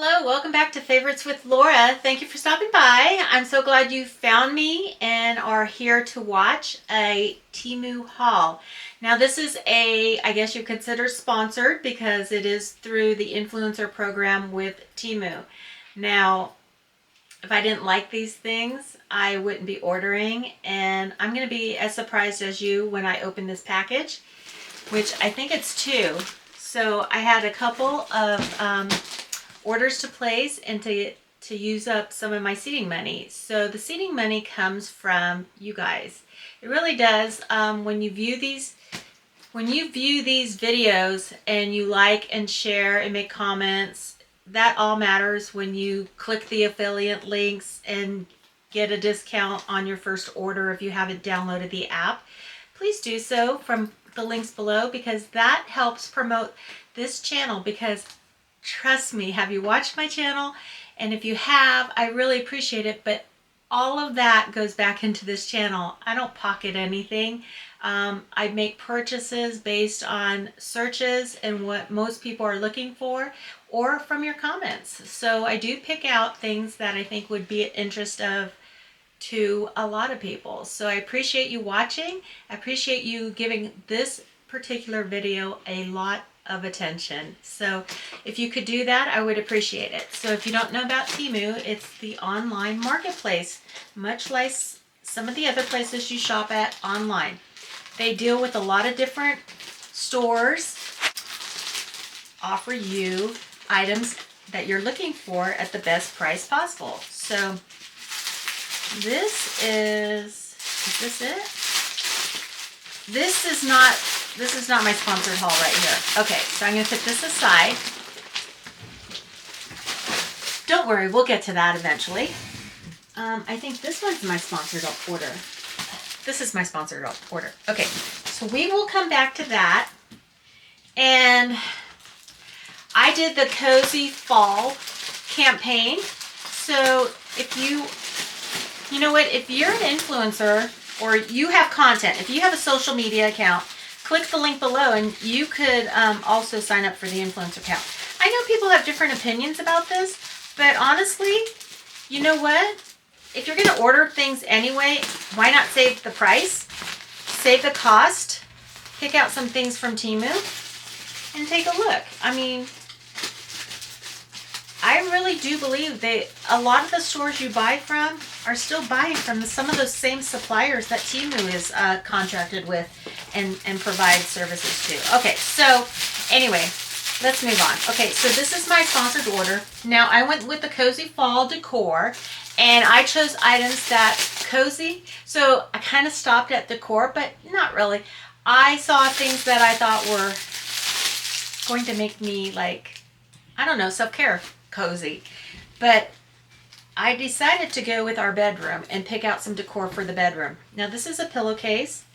Hello, welcome back to Favorites with Laura. Thank you for stopping by. I'm so glad you found me and are here to watch a Temu haul. Now this is I guess you consider sponsored because it is through the influencer program with Temu. Now, if I didn't like these things, I wouldn't be ordering, and I'm going to be as surprised as you when I open this package, which I think it's two. So I had a couple of orders to place and to use up some of my seating money. So the seating money comes from you guys. It really does. When you view these videos and you like and share and make comments, that all matters when you click the affiliate links and get a discount on your first order if you haven't downloaded the app. Please do so from the links below, because that helps promote this channel. Because trust me, have you watched my channel? And if you have, I really appreciate it, but all of that goes back into this channel. I don't pocket anything. I make purchases based on searches and what most people are looking for, or from your comments. So I do pick out things that I think would be of interest to a lot of people. So I appreciate you watching. I appreciate you giving this particular video a lot of attention. So if you could do that, I would appreciate it. So if you don't know about Temu, it's the online marketplace, much like some of the other places you shop at online. They deal with a lot of different stores, offer you items that you're looking for at the best price possible. So this is this it? This is not my sponsored haul right here. Okay, so I'm going to put this aside. Don't worry, we'll get to that eventually. I think this one's my sponsored order. This is my sponsored order. Okay, so we will come back to that. And I did the Cozy Fall campaign. So if you know what, if you're an influencer or you have content, if you have a social media account, click the link below and you could also sign up for the influencer account. I know people have different opinions about this, but honestly, you know what? If you're going to order things anyway, why not save the price, save the cost, pick out some things from Temu, and take a look. I mean, I really do believe a lot of the stores you buy from are still buying from some of those same suppliers that Temu is contracted with and provide services to. Okay, so anyway, let's move on. Okay, so this is my sponsored order. Now, I went with the Cozy Fall Decor, and I chose items that cozy. So I kind of stopped at decor, but not really. I saw things that I thought were going to make me, like, I don't know, self-care cozy. But I decided to go with our bedroom and pick out some decor for the bedroom. Now, this is a pillowcase,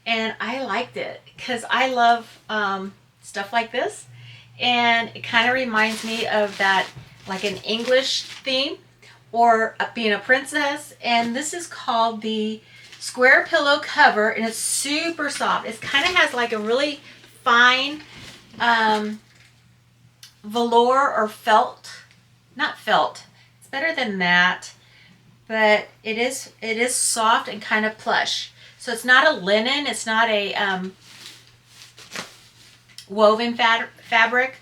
and I liked it because I love stuff like this. And it kind of reminds me of that, like an English theme, or being a princess. And this is called the Square Pillow Cover, and it's super soft. It kind of has like a really fine velour or felt, not felt, it's better than that, but it is soft and kind of plush. So it's not a linen, it's not a woven fabric,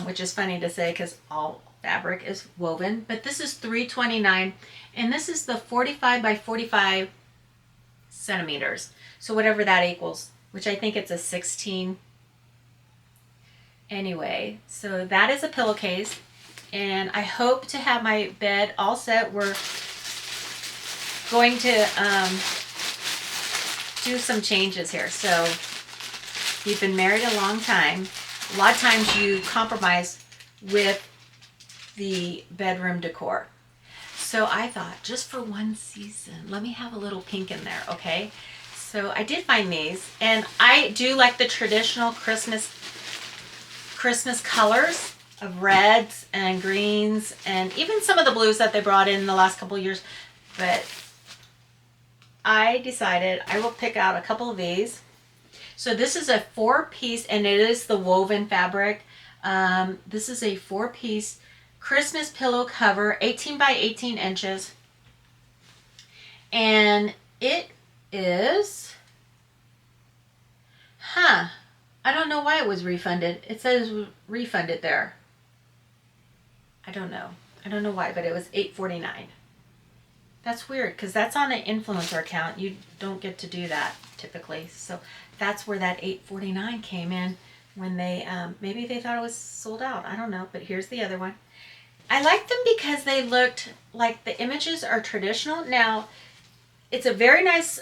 which is funny to say because all fabric is woven. But this is $3.29, and this is the 45 by 45 centimeters. So whatever that equals, which I think it's a 16. Anyway, so that is a pillowcase, and I hope to have my bed all set. We're going to do some changes here. So you've been married a long time. A lot of times you compromise with the bedroom decor. So I thought, just for one season, let me have a little pink in there, okay? So I did find these, and I do like the traditional Christmas colors of reds and greens, and even some of the blues that they brought in the last couple of years. But I decided I will pick out a couple of these. So this is a 4-piece, and it is the woven fabric. This is a 4-piece Christmas pillow cover, 18 by 18 inches. And it is, I don't know why it was refunded. It says refunded there. I don't know. I don't know why, but it was $8.49. That's weird because that's on an influencer account. You don't get to do that typically. So that's where that $8.49 came in when they, maybe they thought it was sold out. I don't know, but here's the other one. I like them because they looked like the images are traditional. Now, it's a very nice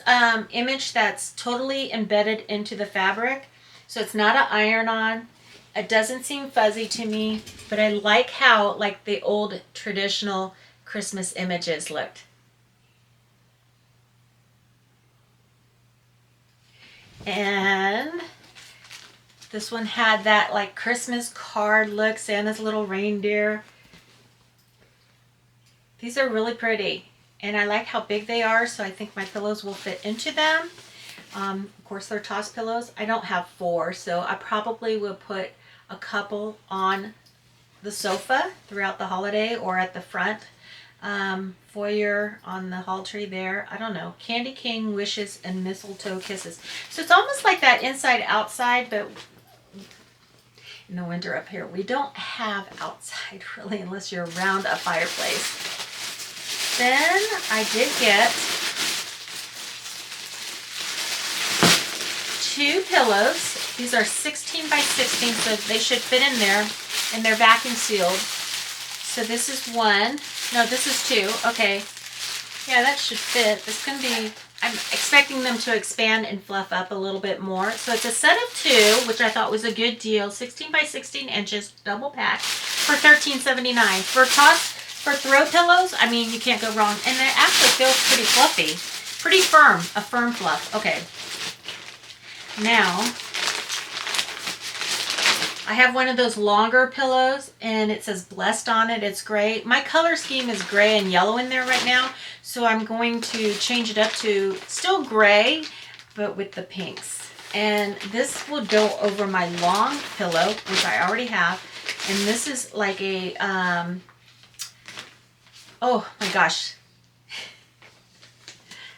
image that's totally embedded into the fabric. So it's not an iron-on. It doesn't seem fuzzy to me, but I like how like the old traditional Christmas images looked. And this one had that like Christmas card look, Santa's little reindeer. These are really pretty. And I like how big they are, so I think my pillows will fit into them. Of course, they're toss pillows. I don't have 4, so I probably will put a couple on the sofa throughout the holiday or at the front foyer on the hall tree there. I don't know. Candy King Wishes and Mistletoe Kisses. So it's almost like that inside outside, but in the winter up here, we don't have outside really unless you're around a fireplace. Then I did get 2 pillows. These are 16 by 16, so they should fit in there, and they're vacuum sealed. So this is 1. No, this is 2. Okay. Yeah, that should fit. It's going to be, I'm expecting them to expand and fluff up a little bit more. So it's a set of 2, which I thought was a good deal. 16 by 16 inches, double pack for $13.79. For throw pillows, I mean, you can't go wrong. And it actually feels pretty fluffy. Pretty firm. A firm fluff. Okay. Now, I have one of those longer pillows, and it says Blessed on it. It's gray. My color scheme is gray and yellow in there right now, so I'm going to change it up to still gray, but with the pinks. And this will go over my long pillow, which I already have. And this is like a, oh my gosh.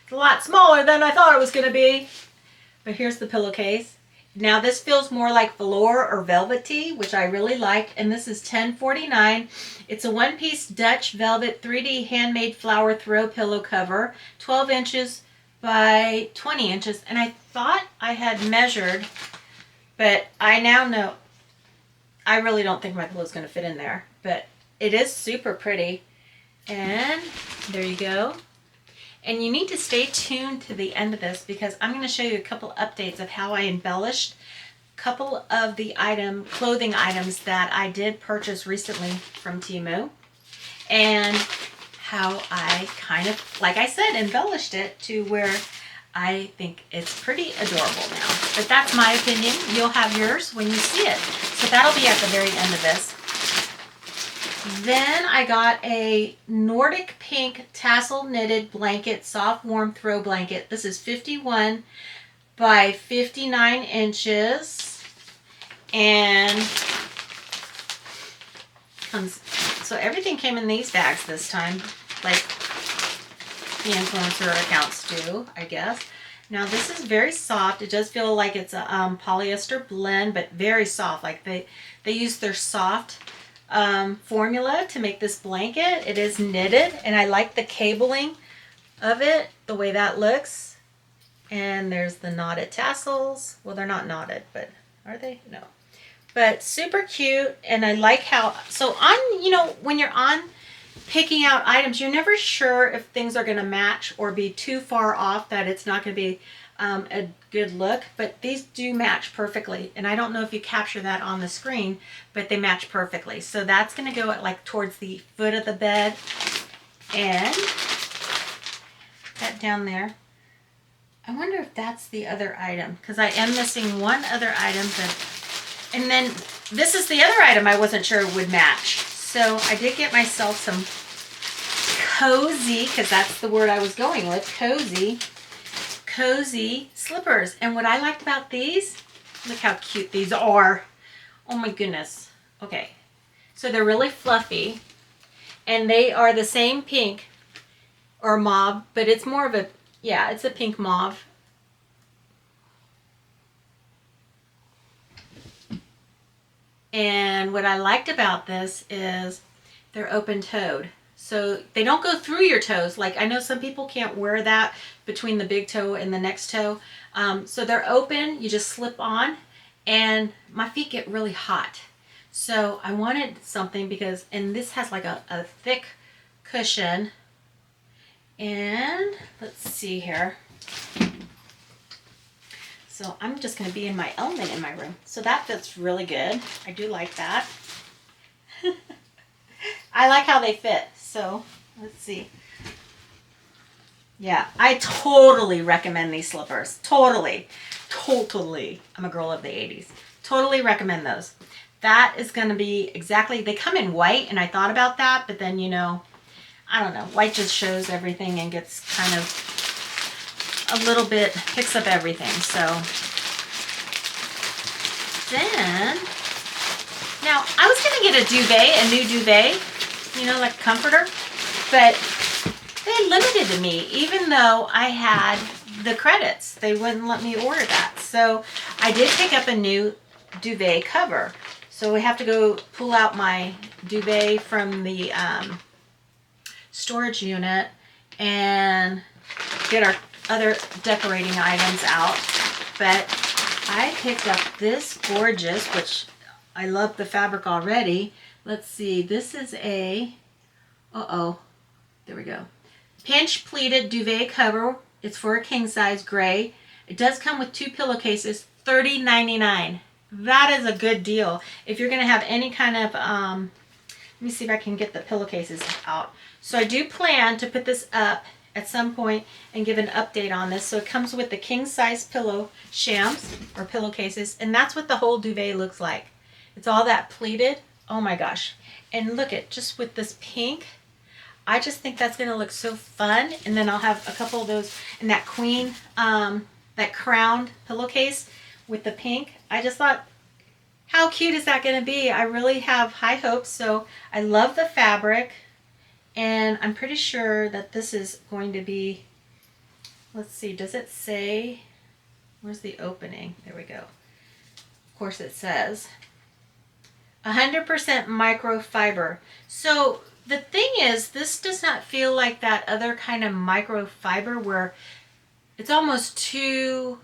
It's a lot smaller than I thought it was going to be. But here's the pillowcase. Now this feels more like velour or velvety, which I really like. And this is $10.49. It's a one-piece Dutch velvet 3D handmade flower throw pillow cover, 12 inches by 20 inches. And I thought I had measured, but I now know I really don't think my pillow is going to fit in there. But it is super pretty. And there you go. And you need to stay tuned to the end of this because I'm going to show you a couple updates of how I embellished a couple of the clothing items that I did purchase recently from Temu. And how I kind of, like I said, embellished it to where I think it's pretty adorable now. But that's my opinion. You'll have yours when you see it. So that'll be at the very end of this. Then I got a Nordic pink tassel knitted blanket, soft warm throw blanket. This is 51 by 59 inches. And so everything came in these bags this time, like the influencer accounts do, I guess. Now this is very soft. It does feel like it's a polyester blend, but very soft. Like they use their soft formula to make this blanket. It is knitted, and I like the cabling of it, the way that looks. And there's the knotted tassels. Well, they're not knotted, but are they? No. But super cute, and I like how, so on, you know, when you're on picking out items, you're never sure if things are going to match or be too far off that it's not going to be a good look, but these do match perfectly. And I don't know if you capture that on the screen, but they match perfectly. So that's going to go at like towards the foot of the bed, and that down there. I wonder if that's the other item, because I am missing one other item. And then this is the other item I wasn't sure would match. So I did get myself some cozy, because that's the word I was going with, cozy slippers. And what I liked about these, look how cute these are. Oh my goodness. Okay, so they're really fluffy. And they are the same pink or mauve, but it's more of a, yeah, it's a pink mauve. And what I liked about this is they're open-toed. So they don't go through your toes. Like I know some people can't wear that between the big toe and the next toe. So they're open, you just slip on, and my feet get really hot. So I wanted something because, and this has like a thick cushion. And let's see here. So I'm just going to be in my element in my room. So that fits really good. I do like that. I like how they fit. So let's see. Yeah, I totally recommend these slippers. Totally. I'm a girl of the 80s. Totally recommend those. That is going to be exactly, they come in white, and I thought about that, but then, you know, I don't know. White just shows everything and gets kind of a little bit, picks up everything. So then, now I was going to get a duvet, a new duvet, you know, like a comforter, but they limited me, even though I had the credits. They wouldn't let me order that. So I did pick up a new duvet cover. So we have to go pull out my duvet from the storage unit and get our other decorating items out. But I picked up this gorgeous, which I love the fabric already. Let's see, this is a, there we go. Pinch pleated duvet cover. It's for a king size gray. It does come with 2 pillowcases, $30.99. That is a good deal. If you're going to have any kind of, let me see if I can get the pillowcases out. So I do plan to put this up at some point and give an update on this. So it comes with the king size pillow shams or pillowcases, and that's what the whole duvet looks like. It's all that pleated. Oh my gosh. And look at, just with this pink, I just think that's going to look so fun. And then I'll have a couple of those in that queen, that crowned pillowcase with the pink. I just thought, how cute is that going to be? I really have high hopes. So I love the fabric, and I'm pretty sure that this is going to be, let's see, does it say, where's the opening? There we go. Of course it says 100% microfiber. So the thing is, this does not feel like that other kind of microfiber where it's almost too,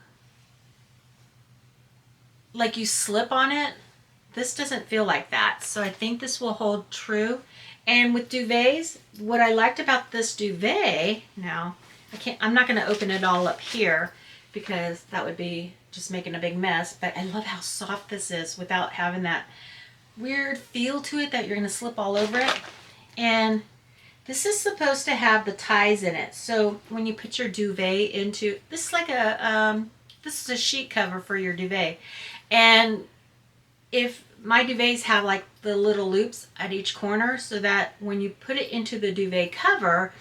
like you slip on it. This doesn't feel like that. So I think this will hold true. And with duvets, what I liked about this duvet, now I'm not going to open it all up here because that would be just making a big mess, but I love how soft this is without having that weird feel to it that you're going to slip all over it. And this is supposed to have the ties in it. So when you put your duvet into, this is like a, this is a sheet cover for your duvet. And if my duvets have like the little loops at each corner, so that when you put it into the duvet cover,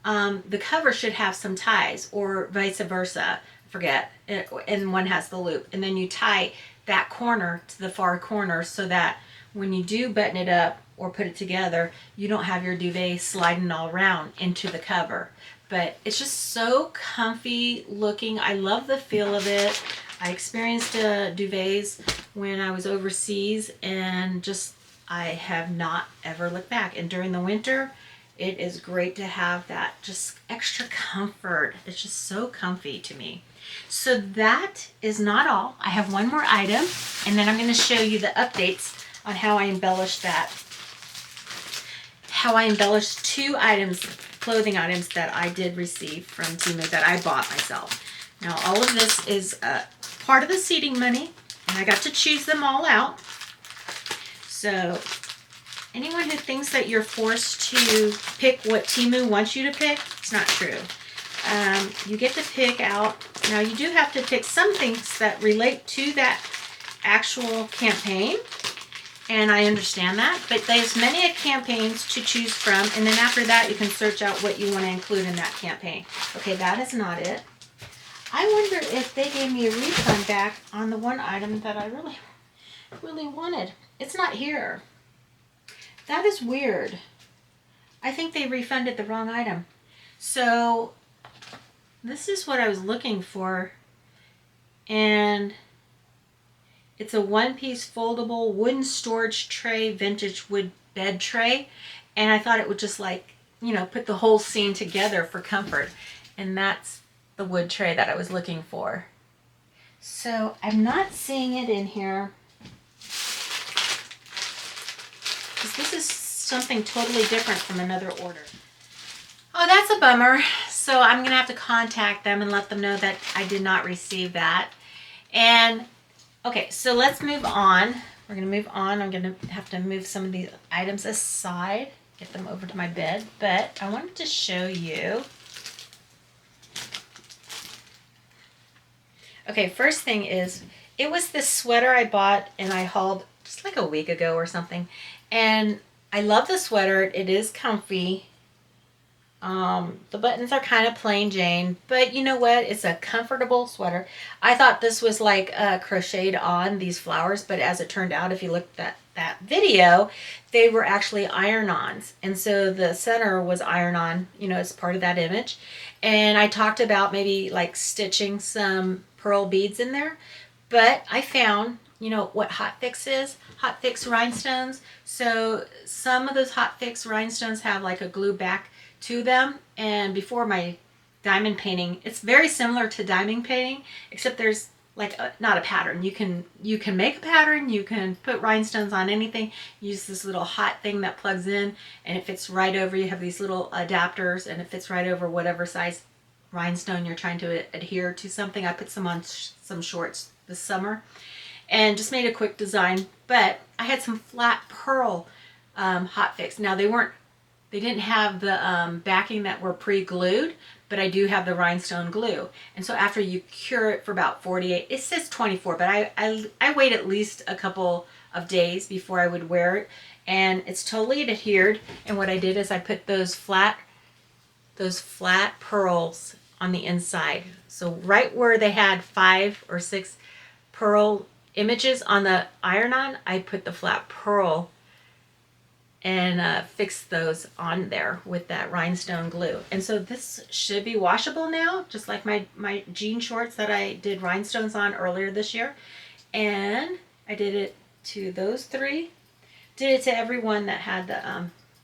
the cover should have some ties, or vice versa. I forget. And one has the loop. And then you tie that corner to the far corner so that when you do button it up or put it together, you don't have your duvet sliding all around into the cover. But it's just so comfy looking. I love the feel of it. I experienced duvets when I was overseas, and just I have not ever looked back. And during the winter, it is great to have that just extra comfort. It's just so comfy to me. So that is not all. I have one more item, and then I'm going to show you the updates on how I embellished that. How I embellished 2 items, clothing items that I did receive from Temu that I bought myself. Now all of this is part of the seeding money, and I got to choose them all out. So anyone who thinks that you're forced to pick what Temu wants you to pick, it's not true. You get to pick out, now you do have to pick some things that relate to that actual campaign, and I understand that, but there's many campaigns to choose from, and then after that you can search out what you want to include in that campaign. Okay, that is not it. I wonder if they gave me a refund back on the one item that I really wanted. It's not here. That is weird. I think they refunded the wrong item. So this is what I was looking for. And it's a one-piece foldable wooden storage tray, vintage wood bed tray. And I thought it would just like, you know, put the whole scene together for comfort. And that's the wood tray that I was looking for. So I'm not seeing it in here. Because this is something totally different from another order. Oh, that's a bummer. So I'm going to have to contact them and let them know that I did not receive that. And okay, so let's move on. We're going to move on. I'm going to have to move some of these items aside, get them over to my bed. But I wanted to show you. Okay, first thing is, it was this sweater I bought and I hauled just like a week ago or something. And I love the sweater. It is comfy. The buttons are kind of plain Jane, but you know what? It's a comfortable sweater. I thought this was like crocheted on these flowers, but as it turned out, if you looked at that video, they were actually iron-ons. And so the center was iron-on, you know, as part of that image. And I talked about maybe like stitching some pearl beads in there, but I found, you know, what Hot Fix is? Hot Fix rhinestones. So some of those Hot Fix rhinestones have like a glue back to them, and before my diamond painting, it's very similar to diamond painting, except there's like not a pattern. You can make a pattern, you can put rhinestones on anything, use this little hot thing that plugs in and it fits right over. You have these little adapters and it fits right over whatever size rhinestone you're trying to adhere to something. I put some on some shorts this summer and just made a quick design, but I had some flat pearl Hot Fix. Now they didn't have the backing that were pre-glued, but I do have the rhinestone glue. And so after you cure it for about 48, it says 24, but I wait at least a couple of days before I would wear it. And it's totally adhered. And what I did is I put those flat pearls on the inside. So right where they had 5 or 6 pearl images on the iron-on, I put the flat pearl and fix those on there with that rhinestone glue. And so this should be washable now, just like my jean shorts that I did rhinestones on earlier this year. And I did it to those 3. Did it to every one that had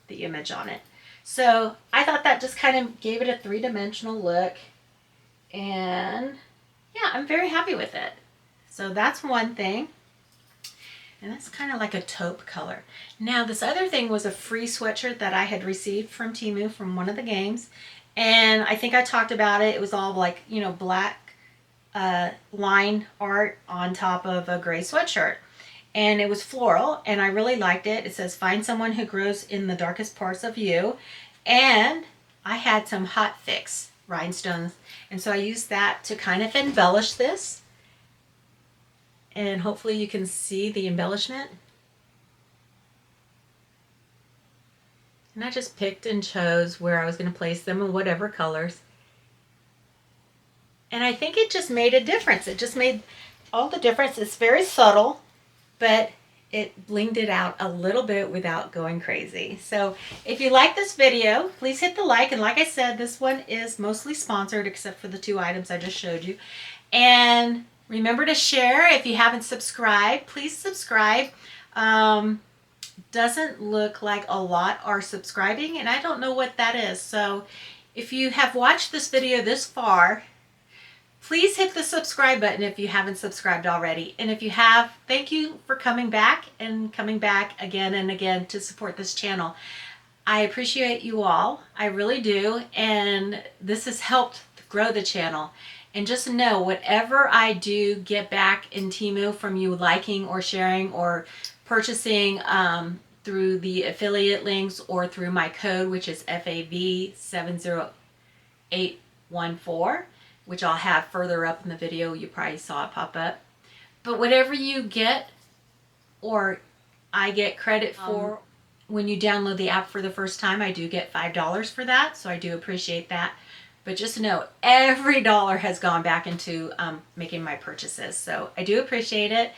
the image on it. So I thought that just kind of gave it a 3-dimensional look. And yeah, I'm very happy with it. So that's one thing. And that's kind of like a taupe color. Now this other thing was a free sweatshirt that I had received from Temu from one of the games. And I think I talked about it. It was all like, you know, black line art on top of a gray sweatshirt. And it was floral and I really liked it. It says, find someone who grows in the darkest parts of you. And I had some Hot Fix rhinestones. And so I used that to kind of embellish this. And hopefully you can see the embellishment. And I just picked and chose where I was going to place them in whatever colors. And I think it just made a difference. It just made all the difference. It's very subtle, but it blinged it out a little bit without going crazy. So if you like this video, please hit the like. And like I said, this one is mostly sponsored except for the 2 items I just showed you. And remember to share. If you haven't subscribed, please subscribe. Doesn't look like a lot are subscribing, and I don't know what that is. So if you have watched this video this far, please hit the subscribe button if you haven't subscribed already. And if you have, thank you for coming back and coming back again and again to support this channel. I appreciate you all. I really do. And this has helped grow the channel. And just know, whatever I do get back in Temu from you liking or sharing or purchasing through the affiliate links or through my code, which is FAV70814, which I'll have further up in the video. You probably saw it pop up. But whatever you get or I get credit for when you download the app for the first time, I do get $5 for that. So I do appreciate that. But just know, every dollar has gone back into making my purchases. So I do appreciate it.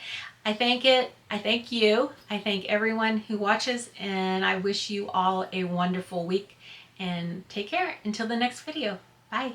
I thank it. I thank you. I thank everyone who watches, and I wish you all a wonderful week. And take care until the next video. Bye.